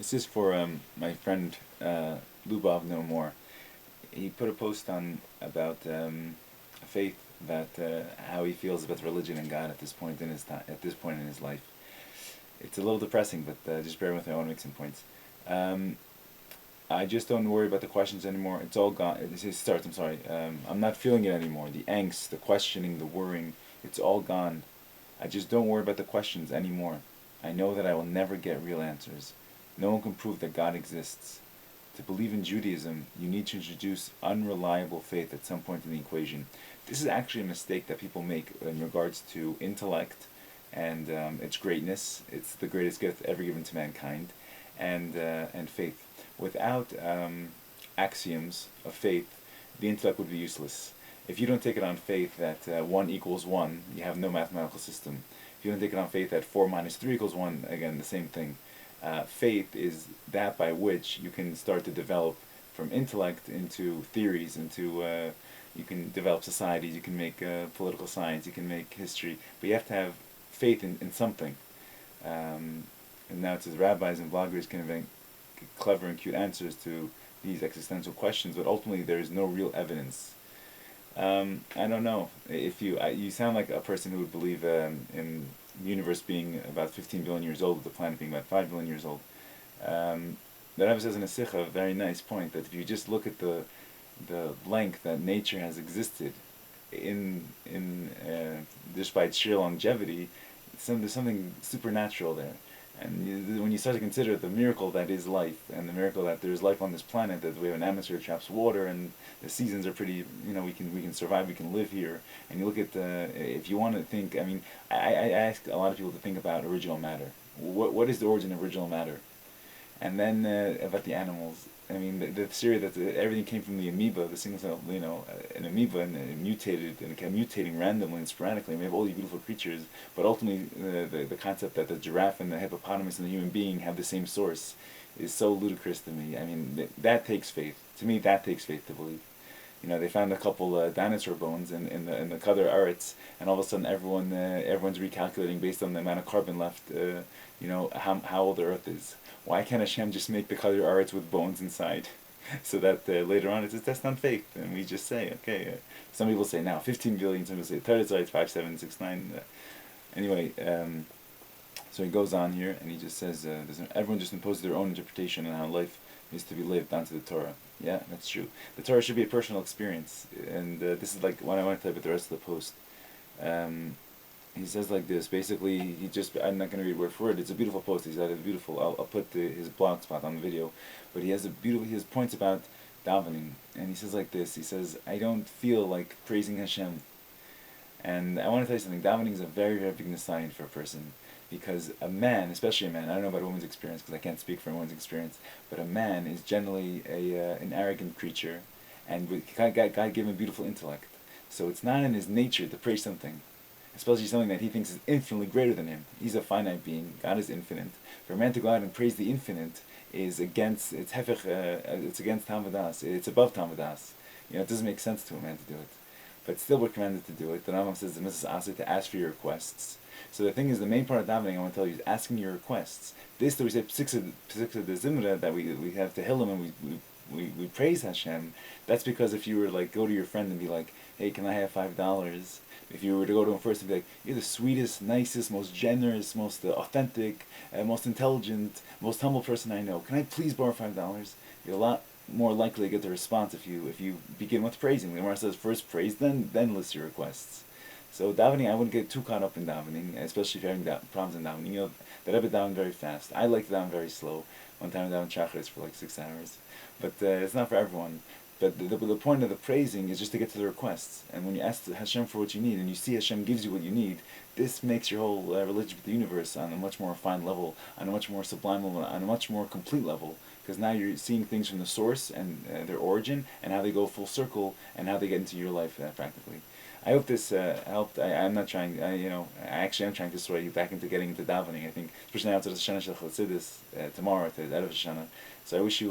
This is for my friend Lubavnomore. He put a post on about faith, about how he feels about religion and God at this point in his at this point in his life. It's a little depressing, but just bear with me. I want to make some points. Um, I just don't worry about the questions anymore. It's all gone. It starts. I'm sorry. I'm not feeling it anymore. The angst, the questioning, the worrying. It's all gone. I just don't worry about the questions anymore. I know that I will never get real answers. No one can prove that God exists. To believe in Judaism, you need to introduce unreliable faith at some point in the equation. This is actually a mistake that people make in regards to intellect and its greatness. It's the greatest gift ever given to mankind, and faith. Without axioms of faith, the intellect would be useless. If you don't take it on faith that 1 equals 1, you have no mathematical system. If you don't take it on faith that 4 minus 3 equals 1, again, the same thing. Faith is that by which you can start to develop from intellect into theories, into you can develop societies, you can make political science, you can make history, but you have to have faith in something. And now it says rabbis and bloggers can invent clever and cute answers to these existential questions, but ultimately there is no real evidence. I don't know if you sound like a person who would believe in the universe being about 15 billion years old, the planet being about 5 billion years old. The Rebbe says in a sikha, a very nice point, that if you just look at the length that nature has existed in just by its sheer longevity, there's something supernatural there. And when you start to consider the miracle that is life, and the miracle that there's life on this planet, that we have an atmosphere that traps water, and the seasons are pretty, we can survive, we can live here. And you look at if you want to think, I ask a lot of people to think about original matter. What is the origin of original matter? And then about the animals. The theory that everything came from the amoeba, the single cell, an amoeba, and it mutated, and it kept mutating randomly and sporadically. And we have all these beautiful creatures, but ultimately the concept that the giraffe and the hippopotamus and the human being have the same source is so ludicrous to me. That takes faith. To me, that takes faith to believe. They found a couple dinosaur bones in the Qadar Aretz, and all of a sudden everyone's recalculating based on the amount of carbon left. How old the Earth is. Why can't Hashem just make the Qadar Aretz with bones inside, so that later on it's a test on faith, and we just say, okay. Some people say now 15 billion. Some people say Teretzite 5769. Anyway, so he goes on here and he just says, everyone just imposes their own interpretation on how life is to be lived onto the Torah. Yeah, that's true. The Torah should be a personal experience, and this is like what I want to type with the rest of the post. He says like this. Basically, I'm not going to read word for word. It's a beautiful post. He's got a beautiful. I'll put his blog spot on the video, but he has his points about davening, and he says like this. He says, I don't feel like praising Hashem, and I want to tell you something. Davening is a very, very big sign for a person. Because a man, especially a man, I don't know about a woman's experience because I can't speak for a woman's experience, but a man is generally an arrogant creature, and God gave him a beautiful intellect. So it's not in his nature to praise something, especially something that he thinks is infinitely greater than him. He's a finite being. God is infinite. For a man to go out and praise the infinite is against, it's hefech, it's against Talmudas. It's above Talmudas. It doesn't make sense to a man to do it. But still we're commanded to do it. The Rambam says the Mitzvah Aseh to ask for your requests. So the thing is, the main part of davening, I want to tell you, is asking your requests. This that we say Psikha de Zimra, that we have to Tehillim and we praise Hashem. That's because if you were like go to your friend and be like, hey, can I have $5? If you were to go to him first and be like, you're the sweetest, nicest, most generous, most authentic, most intelligent, most humble person I know. Can I please borrow $5? You're a lot more likely to get the response if you begin with praising. The Gemara says first praise, then list your requests. So davening, I wouldn't get too caught up in davening, especially if you're having problems in davening. The Rebbe davened very fast. I like to daven very slow. One time I davened Shacharis for like 6 hours. But it's not for everyone. But the point of the praising is just to get to the requests. And when you ask Hashem for what you need, and you see Hashem gives you what you need, this makes your whole relationship with the universe on a much more refined level, on a much more sublime level, on a much more complete level. Because now you're seeing things from the source and their origin, and how they go full circle, and how they get into your life practically. I hope this helped. I'm not trying. I actually am trying to sway you back into getting into davening. I think, especially now to the Shana Shel Chassidus tomorrow, to the Erev Shana. So I wish you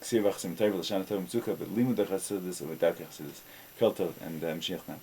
Ksir v'chsim tov l'Shana tov m'tzukah, but limud Chassidus, but darkei Chassidus. Kol tov and Mashiach now.